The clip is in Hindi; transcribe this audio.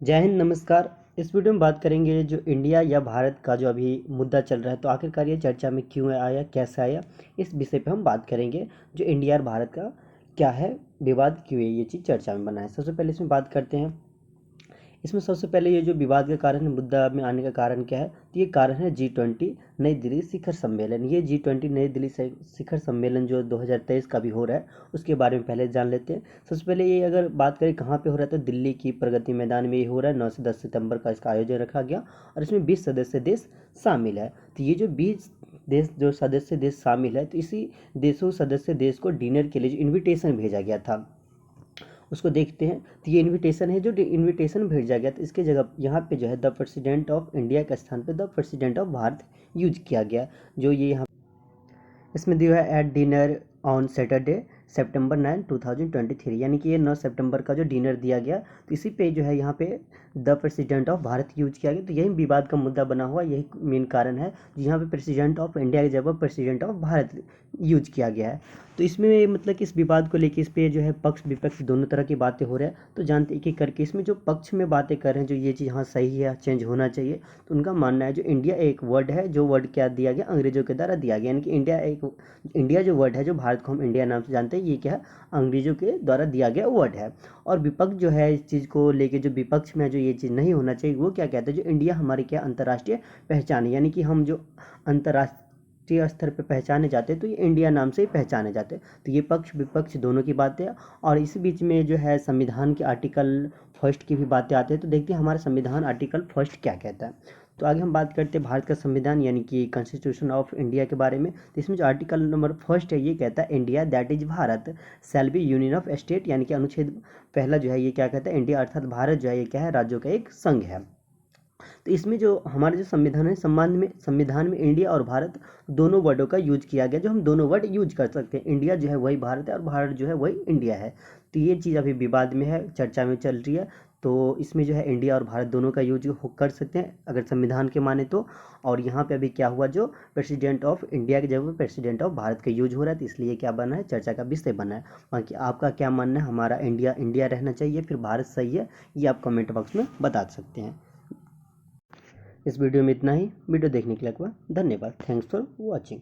जय हिंद, नमस्कार। इस वीडियो में बात करेंगे जो इंडिया या भारत का जो अभी मुद्दा चल रहा है, तो आखिरकार ये चर्चा में क्यों आया, कैसे आया, इस विषय पे हम बात करेंगे। जो इंडिया और भारत का क्या है विवाद, क्यों ये चीज़ चर्चा में बना है। सबसे पहले इसमें बात करते हैं। इसमें सबसे पहले ये जो विवाद का कारण है, मुद्दा में आने का कारण क्या है, तो ये कारण है G20 नई दिल्ली शिखर सम्मेलन। ये G20 नई दिल्ली शिखर सम्मेलन जो 2023 का भी हो रहा है, उसके बारे में पहले जान लेते हैं। सबसे पहले ये अगर बात करें कहाँ पे हो रहा है, तो दिल्ली की प्रगति मैदान में ये हो रहा है। 9 से 10 सितंबर का इसका आयोजन रखा गया और इसमें 20 सदस्य देश शामिल है। तो ये जो 20 देश जो सदस्य देश शामिल है, तो इसी देशों सदस्य देश को डिनर के लिए जो इन्विटेशन भेजा गया था, उसको देखते हैं। तो ये इनविटेशन है, जो इनविटेशन भेजा गया था, इसके जगह यहाँ पे जो है द प्रेसिडेंट ऑफ इंडिया के स्थान पे the president of Bharat use किया गया। जो ये यहाँ इसमें दिया है एट डिनर ऑन सैटरडे सितंबर 9, 2023, यानी कि ये 9 सितंबर का जो डिनर दिया गया, तो इसी पे जो है यहाँ पे the president of Bharat use किया गया। तो यही विवाद का मुद्दा बना हुआ, यही मेन कारण है। यहाँ पे प्रेसिडेंट ऑफ इंडिया की जगह प्रेसिडेंट ऑफ भारत यूज किया गया है। तो इसमें मतलब कि इस विवाद को लेकर इस पे जो है पक्ष विपक्ष दोनों तरह की बातें हो रहे हैं। तो जानते एक एक करके इसमें जो पक्ष में बातें कर रहे हैं, जो ये चीज़ हाँ सही है, चेंज होना चाहिए, तो उनका मानना है जो इंडिया एक वर्ड है, जो वर्ड क्या दिया गया, अंग्रेजों के द्वारा दिया गया। यानी कि इंडिया जो वर्ड है, जो भारत को हम इंडिया नाम से जानते हैं, ये क्या है, अंग्रेजों के द्वारा दिया गया वर्ड है। और विपक्ष जो है इस चीज़ को लेके, जो विपक्ष में जो ये चीज़ नहीं होना चाहिए, वो क्या कहते हैं, जो इंडिया हमारी क्या अंतर्राष्ट्रीय पहचान है, यानी कि हम जो अंतर्राष्ट्रीय स्तर पर पहचाने जाते हैं, तो ये इंडिया नाम से ही पहचाने जाते हैं। तो ये पक्ष विपक्ष दोनों की बातें। और इस बीच में जो है संविधान के आर्टिकल फर्स्ट की भी बातें आती हैं। तो देखते हैं हमारा संविधान आर्टिकल फर्स्ट क्या कहता है। तो आगे हम बात करते हैं भारत का संविधान यानी कि कॉन्स्टिट्यूशन ऑफ इंडिया के बारे में। तो इसमें जो आर्टिकल नंबर फर्स्ट है, ये कहता है India that is Bharat shall be union of state, यानी कि अनुच्छेद पहला जो है ये क्या कहता है, इंडिया अर्थात भारत जो है ये क्या है, राज्यों का एक संघ है। तो इसमें जो हमारा जो संविधान है, संविधान में इंडिया और भारत दोनों वर्डों का यूज किया गया, जो हम दोनों वर्ड यूज कर सकते हैं। इंडिया जो है वही भारत है और भारत जो है वही इंडिया है। तो ये चीज़ अभी विवाद में है, चर्चा में चल रही है। तो इसमें जो है इंडिया और भारत दोनों का यूज कर सकते हैं अगर संविधान के माने तो। और यहाँ पे अभी क्या हुआ, जो प्रेसिडेंट ऑफ इंडिया की जगह प्रेसिडेंट ऑफ भारत का यूज हो रहा है, तो इसलिए क्या बना है, चर्चा का विषय बना है। बाकी आपका क्या मानना है, हमारा इंडिया इंडिया रहना चाहिए फिर भारत सही है, ये आप कमेंट बॉक्स में बता सकते हैं। इस वीडियो में इतना ही। वीडियो देखने के लिए धन्यवाद। Thanks for watching.